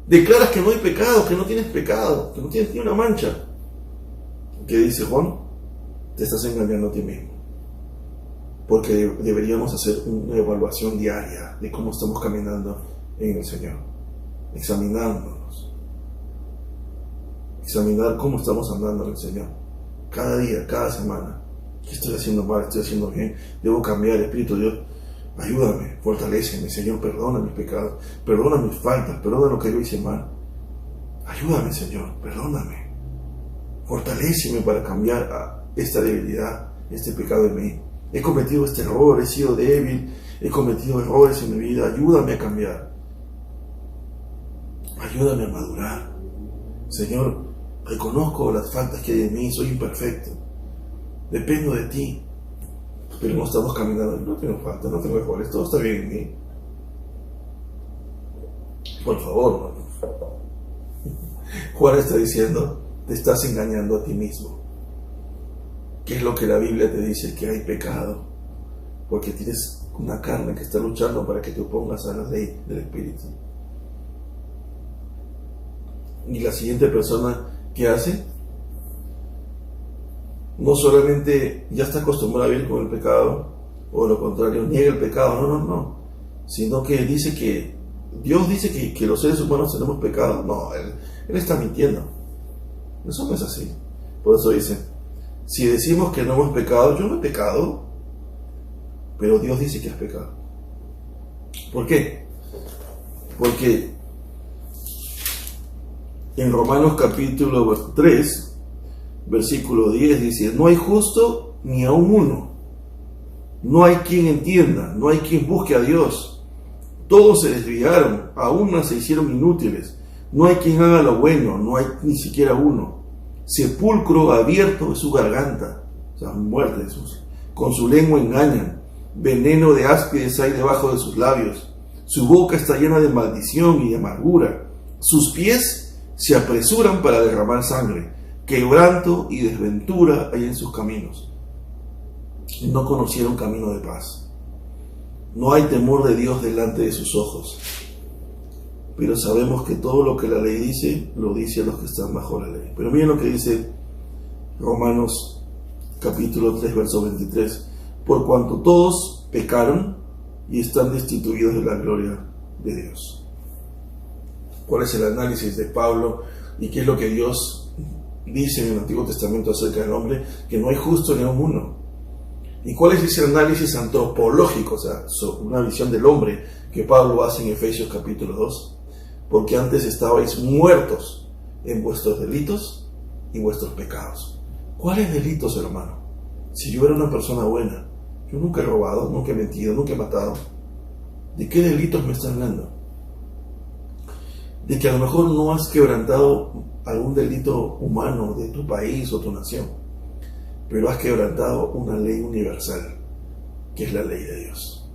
declaras que no hay pecado, que no tienes pecado, que no tienes ni una mancha. ¿Qué dice Juan? Te estás engañando a ti mismo. Porque deberíamos hacer una evaluación diaria de cómo estamos caminando en el Señor. Examinándonos. Examinar cómo estamos andando en el Señor. Cada día, cada semana. ¿Qué estoy haciendo mal? ¿Estoy haciendo bien? ¿Debo cambiar? Espíritu de Dios, ayúdame, fortaléceme, Señor, perdona mis pecados, perdona mis faltas, perdona lo que yo hice mal. Ayúdame, Señor, perdóname. Fortaléceme para cambiar esta debilidad, este pecado en mí. He cometido este error, he sido débil, he cometido errores en mi vida. Ayúdame a cambiar. Ayúdame a madurar. Señor, reconozco las faltas que hay en mí, soy imperfecto. Dependo de ti. Pero no estamos caminando. No tengo falta, no tengo errores, todo está bien en mí. Por favor, no. Juan está diciendo, te estás engañando a ti mismo. ¿Qué es lo que la Biblia te dice? Que hay pecado. Porque tienes una carne que está luchando para que te opongas a la ley del Espíritu. Y la siguiente persona, ¿qué hace? No solamente ya está acostumbrada a vivir con el pecado, o lo contrario, niega el pecado, no. Sino que dice que Dios dice que los seres humanos tenemos pecado. No, él está mintiendo. Eso no es así. Por eso dice, si decimos que no hemos pecado, yo no he pecado, pero Dios dice que has pecado. ¿Por qué? Porque En Romanos capítulo 3, versículo 10 dice: no hay justo ni aun uno, no hay quien entienda, no hay quien busque a Dios. Todos se desviaron, a una se hicieron inútiles. No hay quien haga lo bueno, no hay ni siquiera uno. Sepulcro abierto es su garganta, o sea, muerte de sus. Con su lengua engañan, veneno de áspides hay debajo de sus labios. Su boca está llena de maldición y de amargura. Sus pies se apresuran para derramar sangre. Quebranto y desventura hay en sus caminos. No conocieron camino de paz. No hay temor de Dios delante de sus ojos. Pero sabemos que todo lo que la ley dice, lo dice a los que están bajo la ley. Pero miren lo que dice Romanos capítulo 3, verso 23. Por cuanto todos pecaron y están destituidos de la gloria de Dios. ¿Cuál es el análisis de Pablo y qué es lo que Dios dice en el Antiguo Testamento acerca del hombre? Que no hay justo ni aun uno. ¿Y cuál es ese análisis antropológico, o sea, una visión del hombre que Pablo hace en Efesios capítulo 2? Porque antes estabais muertos en vuestros delitos y vuestros pecados. ¿Cuáles delitos, hermano? Si yo era una persona buena, yo nunca he robado, nunca he mentido, nunca he matado. ¿De qué delitos me están hablando? De que a lo mejor no has quebrantado algún delito humano de tu país o tu nación, pero has quebrantado una ley universal, que es la ley de Dios.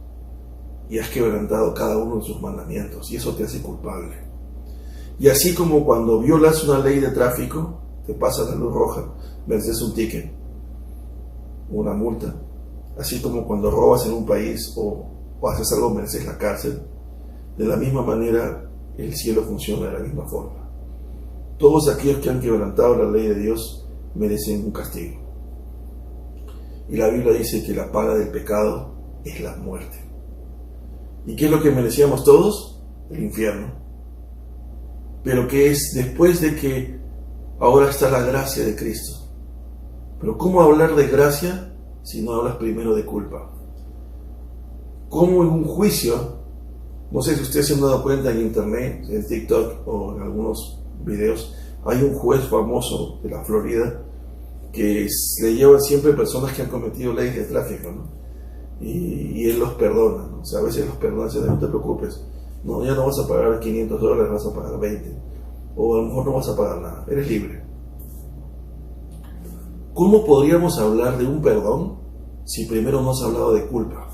Y has quebrantado cada uno de sus mandamientos, y eso te hace culpable. Y así como cuando violas una ley de tráfico, te pasas la luz roja, vences un ticket, una multa. Así como cuando robas en un país o haces algo, mereces la cárcel. De la misma manera, el cielo funciona de la misma forma. Todos aquellos que han quebrantado la ley de Dios merecen un castigo. Y la Biblia dice que la paga del pecado es la muerte. ¿Y qué es lo que merecíamos todos? El infierno. Pero ¿qué es después de que ahora está la gracia de Cristo? Pero ¿cómo hablar de gracia si no hablas primero de culpa? ¿Cómo en un juicio, no sé si ustedes se han dado cuenta en internet, en TikTok o en algunos videos, hay un juez famoso de la Florida que le llevan siempre personas que han cometido leyes de tráfico, ¿no? Y él los perdona, ¿no? O sea, a veces los perdona, dice: no te preocupes, no, ya no vas a pagar $500, vas a pagar 20, o a lo mejor no vas a pagar nada, eres libre. ¿Cómo podríamos hablar de un perdón si primero no has hablado de culpa?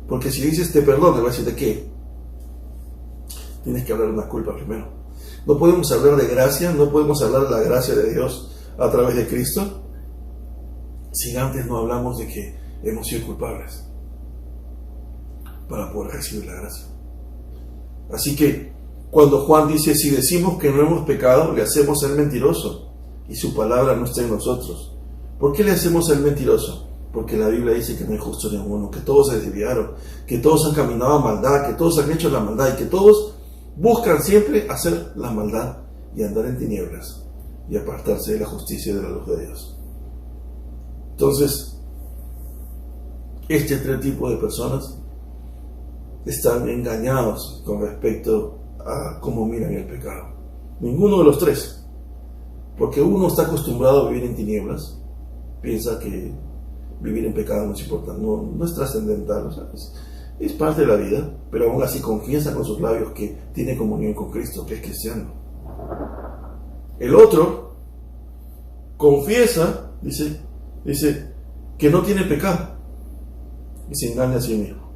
Porque si dices te perdono, te va a decir: ¿de qué? Tienes que hablar de una culpa primero. No podemos hablar de gracia, no podemos hablar de la gracia de Dios a través de Cristo si antes no hablamos de que hemos sido culpables para poder recibir la gracia. Así que cuando Juan dice: si decimos que no hemos pecado, le hacemos ser mentiroso y su palabra no está en nosotros. ¿Por qué le hacemos ser mentiroso? Porque la Biblia dice que no hay justo ni uno, que todos se desviaron, que todos han caminado a maldad, que todos han hecho la maldad y que todos buscan siempre hacer la maldad y andar en tinieblas y apartarse de la justicia y de la luz de Dios. Entonces, este tres tipos de personas están engañados con respecto a cómo miran el pecado. Ninguno de los tres. Porque uno está acostumbrado a vivir en tinieblas, piensa que vivir en pecado no es importante, no es trascendental, o sea, es parte de la vida, pero aún así confiesa con sus labios que tiene comunión con Cristo, que es cristiano. El otro confiesa, dice que no tiene pecado y se engaña a sí mismo.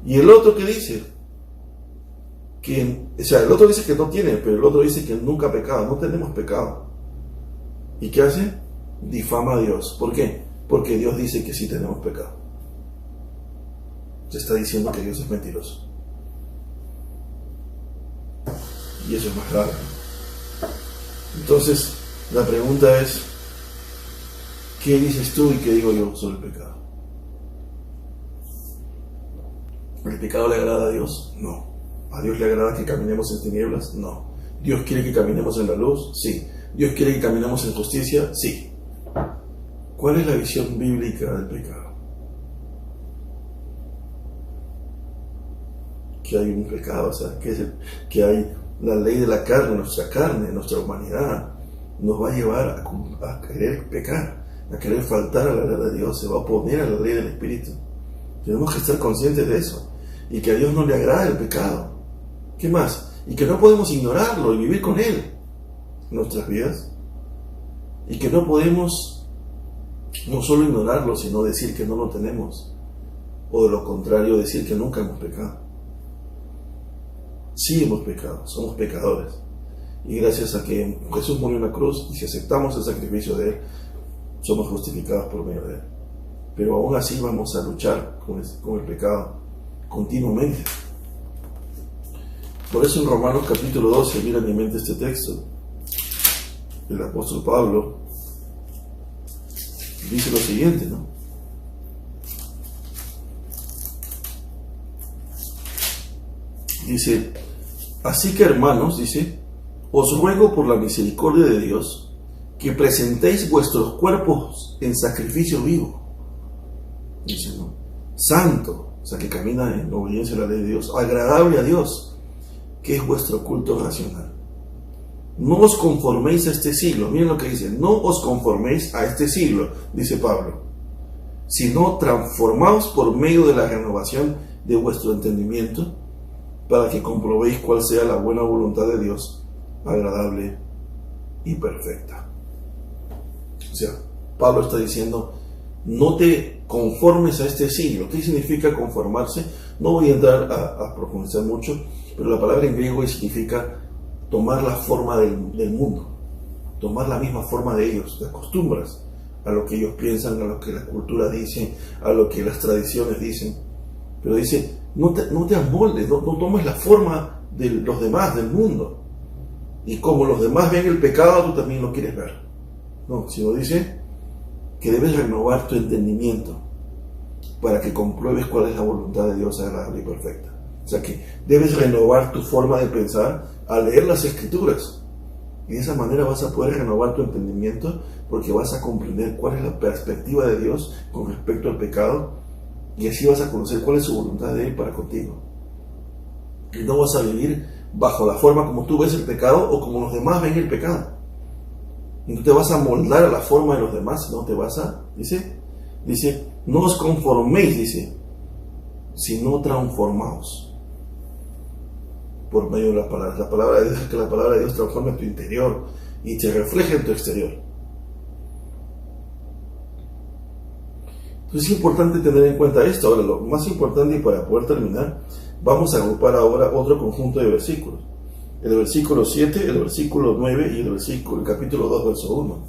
Y el otro que dice el otro dice que no tiene, pero el otro dice que nunca ha pecado, no tenemos pecado. ¿Y qué hace? Difama a Dios. ¿Por qué? Porque Dios dice que sí tenemos pecado. Se está diciendo que Dios es mentiroso. Y eso es más grave. Entonces, la pregunta es: ¿qué dices tú y qué digo yo sobre el pecado? ¿El pecado le agrada a Dios? No. ¿A Dios le agrada que caminemos en tinieblas? No. ¿Dios quiere que caminemos en la luz? Sí. ¿Dios quiere que caminemos en justicia? Sí. ¿Cuál es la visión bíblica del pecado? Que hay un pecado, o sea, que hay la ley de la carne, nuestra humanidad, nos va a llevar a querer pecar, a querer faltar a la ley de Dios, se va a oponer a la ley del Espíritu. Tenemos que estar conscientes de eso, y que a Dios no le agrada el pecado. ¿Qué más? Y que no podemos ignorarlo y vivir con él en nuestras vidas, y que no podemos no solo ignorarlo, sino decir que no lo tenemos, o de lo contrario, decir que nunca hemos pecado. Sí hemos pecado, somos pecadores, y gracias a que Jesús murió en la cruz, y si aceptamos el sacrificio de él, somos justificados por medio de él. Pero aún así vamos a luchar con el pecado continuamente. Por eso en Romanos capítulo 12 viene a mi mente este texto. El apóstol Pablo dice lo siguiente, ¿no? Dice, así que hermanos, dice, os ruego por la misericordia de Dios que presentéis vuestros cuerpos en sacrificio vivo, dice, ¿no? Santo, o sea, que camina en obediencia a la ley de Dios, agradable a Dios, que es vuestro culto racional. No os conforméis a este siglo, miren lo que dice, no os conforméis a este siglo, dice Pablo, sino transformaos por medio de la renovación de vuestro entendimiento, para que comprobéis cuál sea la buena voluntad de Dios, agradable y perfecta. O sea, Pablo está diciendo, no te conformes a este siglo. ¿Qué significa conformarse? No voy a entrar a profundizar mucho, pero la palabra en griego significa tomar la forma del mundo, tomar la misma forma de ellos. Te acostumbras a lo que ellos piensan, a lo que la cultura dice, a lo que las tradiciones dicen. Pero dice, no te amoldes, no tomes la forma de los demás, del mundo. Y como los demás ven el pecado, tú también lo quieres ver. No, sino dice que debes renovar tu entendimiento para que compruebes cuál es la voluntad de Dios agradable y perfecta. O sea que debes renovar tu forma de pensar al leer las Escrituras. Y de esa manera vas a poder renovar tu entendimiento, porque vas a comprender cuál es la perspectiva de Dios con respecto al pecado, y así vas a conocer cuál es su voluntad de Él para contigo. Y no vas a vivir bajo la forma como tú ves el pecado o como los demás ven el pecado. Y no te vas a moldar a la forma de los demás, no te vas a, dice, no os conforméis, dice, sino transformaos por medio de la palabra de Dios, que la palabra de Dios transforme tu interior y te refleje en tu exterior. Entonces es importante tener en cuenta esto. Ahora, lo más importante, y para poder terminar, vamos a agrupar ahora otro conjunto de versículos. El versículo 7, el versículo 9 y el capítulo 2, verso 1.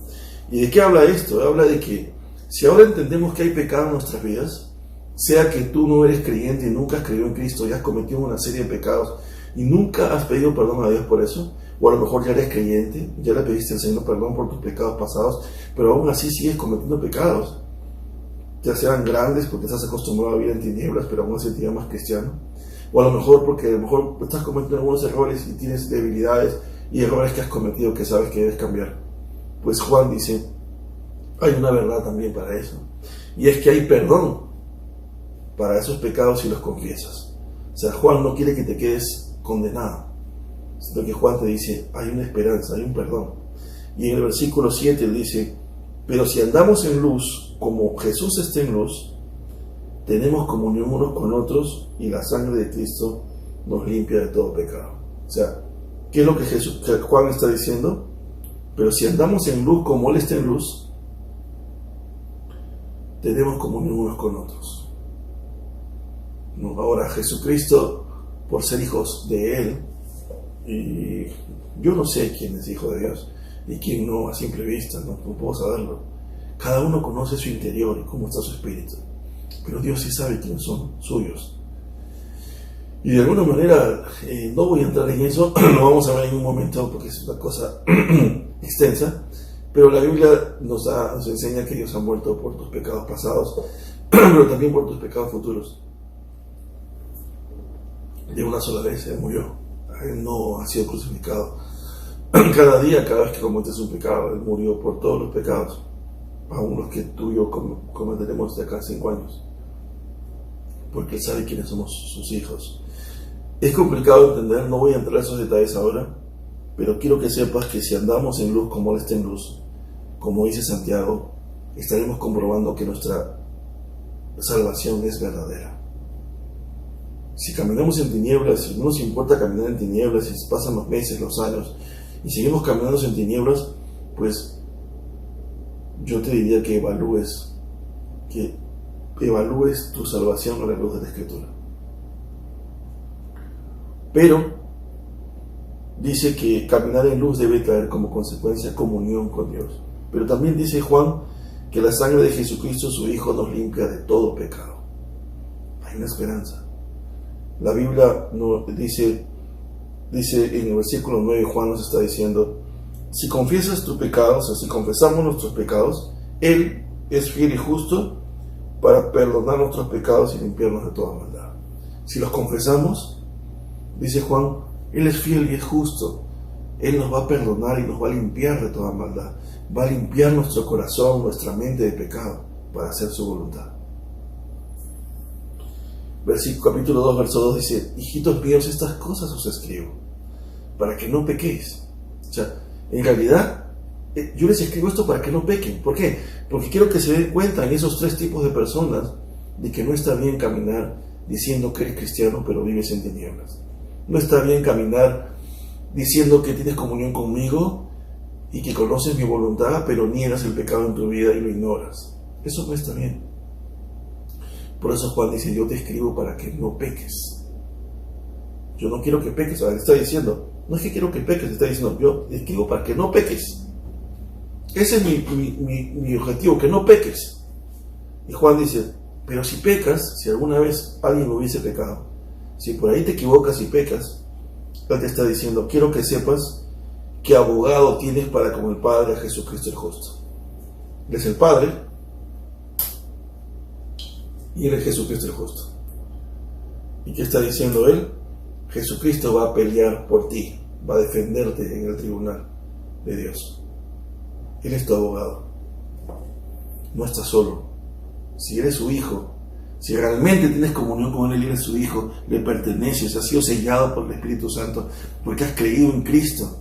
¿Y de qué habla esto? Habla de que si ahora entendemos que hay pecado en nuestras vidas, sea que tú no eres creyente y nunca has creído en Cristo y has cometido una serie de pecados y nunca has pedido perdón a Dios por eso, o a lo mejor ya eres creyente, ya le pediste al Señor perdón por tus pecados pasados, pero aún así sigues cometiendo pecados, ya sean grandes porque estás acostumbrado a vivir en tinieblas, pero aún así te llamas cristiano, o a lo mejor porque a lo mejor estás cometiendo algunos errores y tienes debilidades y errores que has cometido que sabes que debes cambiar. Pues Juan dice, hay una verdad también para eso, y es que hay perdón para esos pecados si los confiesas. O sea, Juan no quiere que te quedes condenado, sino que Juan te dice, hay una esperanza, hay un perdón. Y en el versículo 7 él dice, pero si andamos en luz, como Jesús está en luz, tenemos comunión unos con otros, y la sangre de Cristo nos limpia de todo pecado. O sea, ¿qué es lo que Juan está diciendo? Pero si andamos en luz como Él está en luz, tenemos comunión unos con otros. No, ahora Jesucristo, por ser hijos de Él, y yo no sé quién es hijo de Dios y quién no a simple vista, no puedo saberlo. Cada uno conoce su interior y cómo está su espíritu, pero Dios sí sabe quiénes son suyos. Y de alguna manera, no voy a entrar en eso, lo vamos a ver en un momento porque es una cosa extensa, pero la Biblia nos enseña que Dios ha muerto por tus pecados pasados, pero también por tus pecados futuros. De una sola vez Él murió, Él no ha sido crucificado. Cada día, cada vez que cometes un pecado, Él murió por todos los pecados, aún los que tú y yo cometeremos de acá a 5 años, porque Él sabe quiénes somos sus hijos. Es complicado entender, no voy a entrar a esos detalles ahora, pero quiero que sepas que si andamos en luz como Él está en luz, como dice Santiago, estaremos comprobando que nuestra salvación es verdadera. Si caminamos en tinieblas, si no nos importa caminar en tinieblas, si pasan los meses, los años, y seguimos caminando en tinieblas, pues yo te diría que evalúes tu salvación a la luz de la Escritura. Pero dice que caminar en luz debe traer como consecuencia comunión con Dios. Pero también dice Juan que la sangre de Jesucristo, su Hijo, nos limpia de todo pecado. Hay una esperanza. La Biblia dice en el versículo 9, Juan nos está diciendo: si confiesas tus pecados, o si confesamos nuestros pecados, Él es fiel y justo para perdonar nuestros pecados y limpiarnos de toda maldad. Si los confesamos, dice Juan, Él es fiel y es justo. Él nos va a perdonar y nos va a limpiar de toda maldad. Va a limpiar nuestro corazón, nuestra mente de pecado para hacer su voluntad. Capítulo 2, verso 2 dice: hijitos míos, estas cosas os escribo para que no pequéis. O sea, en realidad yo les escribo esto para que no pequen. ¿Por qué? Porque quiero que se den cuenta en esos tres tipos de personas de que no está bien caminar diciendo que eres cristiano pero vives en tinieblas. No está bien caminar diciendo que tienes comunión conmigo y que conoces mi voluntad, pero niegas el pecado en tu vida y lo ignoras. Eso no está bien. Por eso Juan dice: yo te escribo para que no peques. Yo no quiero que peques. Ahora está diciendo, no es que quiero que peques, está diciendo, yo te escribo para que no peques. Ese es mi objetivo, que no peques. Y Juan dice: pero si pecas, si alguna vez alguien hubiese pecado, si por ahí te equivocas y pecas, Él te está diciendo: quiero que sepas que abogado tienes para con el Padre, a Jesucristo el justo. Él es el Padre y Él es Jesucristo el justo. ¿Y qué está diciendo Él? Jesucristo va a pelear por ti, va a defenderte en el tribunal de Dios. Él es tu abogado. No estás solo. Si eres su hijo, si realmente tienes comunión con Él y eres su hijo, le perteneces, has sido sellado por el Espíritu Santo, porque has creído en Cristo.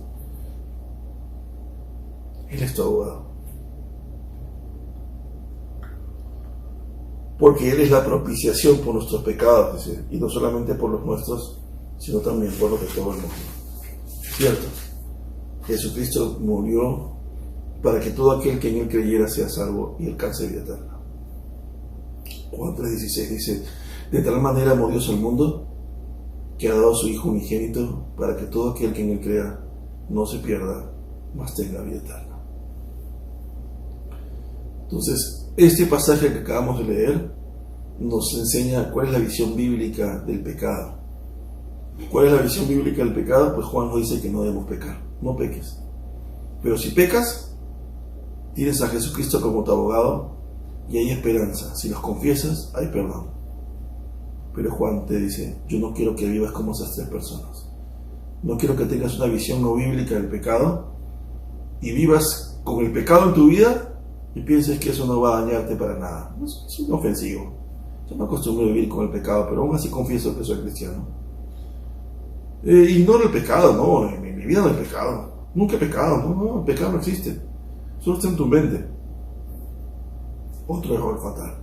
Él es tu abogado. Porque Él es la propiciación por nuestros pecados, dice, y no solamente por los nuestros, sino también por los de todo el mundo. ¿Cierto? Jesucristo murió para que todo aquel que en Él creyera sea salvo y alcance vida eterna. Juan 3:16 dice: de tal manera amó Dios al mundo que ha dado a su Hijo unigénito para que todo aquel que en Él crea no se pierda, mas tenga vida eterna. Entonces, este pasaje que acabamos de leer nos enseña cuál es la visión bíblica del pecado. ¿Cuál es la visión bíblica del pecado? Pues Juan nos dice que no debemos pecar, no peques. Pero si pecas, tienes a Jesucristo como tu abogado y hay esperanza. Si los confiesas, hay perdón. Pero Juan te dice: yo no quiero que vivas como esas tres personas. No quiero que tengas una visión no bíblica del pecado y vivas con el pecado en tu vida y pienses que eso no va a dañarte para nada. Es inofensivo. Yo me acostumbro a vivir con el pecado, pero aún así confieso que soy cristiano. Ignoro el pecado, no, en mi vida no hay pecado. Nunca he pecado, no, el pecado no existe. Solo está en tu mente. Otro error fatal.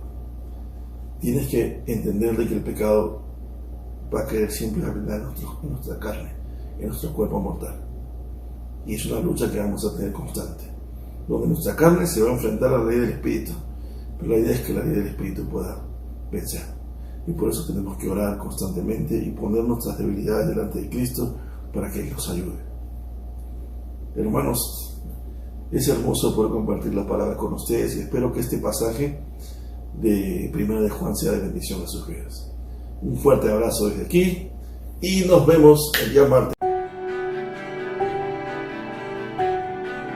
Tienes que entender de que el pecado va a querer siempre reinar en nuestra carne, en nuestro cuerpo mortal. Y es una lucha que vamos a tener constante, donde nuestra carne se va a enfrentar a la ley del Espíritu, pero la idea es que la ley del Espíritu pueda vencer. Y por eso tenemos que orar constantemente y poner nuestras debilidades delante de Cristo para que Él nos ayude. Hermanos, es hermoso poder compartir la palabra con ustedes y espero que este pasaje de 1 de Juan sea de bendición a sus vidas. Un fuerte abrazo desde aquí y nos vemos el día martes.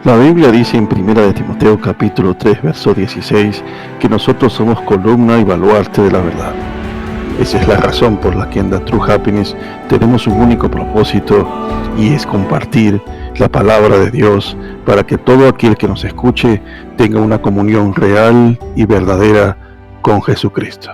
La Biblia dice en 1 de Timoteo capítulo 3, verso 16, que nosotros somos columna y baluarte de la verdad. Esa es la razón por la que en The True Happiness tenemos un único propósito y es compartir la palabra de Dios para que todo aquel que nos escuche tenga una comunión real y verdadera con Jesucristo.